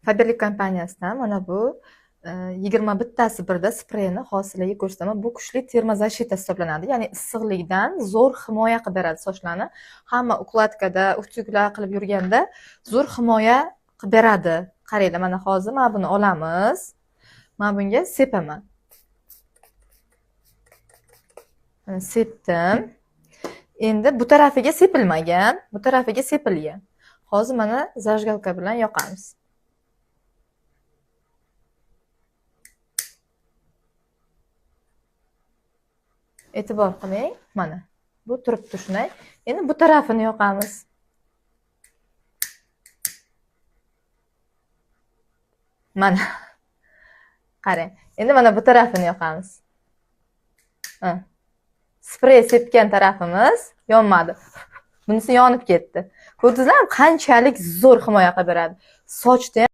Faberlic kompaniyasidan mana bu 21tasi birda spreyni hosilaga ko'rsataman. Bu kuchli termozashita hisoblanadi. Ya'ni issiqlikdan zo'r himoya qilib beradi sochlarni. Hamma ukladkada, utyuglar qilib yurganda zo'r himoya qilib beradi. Qaranglar, mana hozir men buni olamiz. Men bunga sepaman. Mana sepdim. Endi bu tarafiga sepilmagan, bu tarafiga sepilgan. Hozir mana zajgalka bilan yoqamiz. E'tibor qiling, mana bu turibdi shunday. Endi bu tarafini yoqamiz. Mana qarang, endi mana bu tarafini yoqamiz. Sprey sepgan tarafimiz yonmadi. Bunisi yonib ketdi. Ko'rdingizlarmi, qanchalik zo'r himoya qilib beradi. Sochda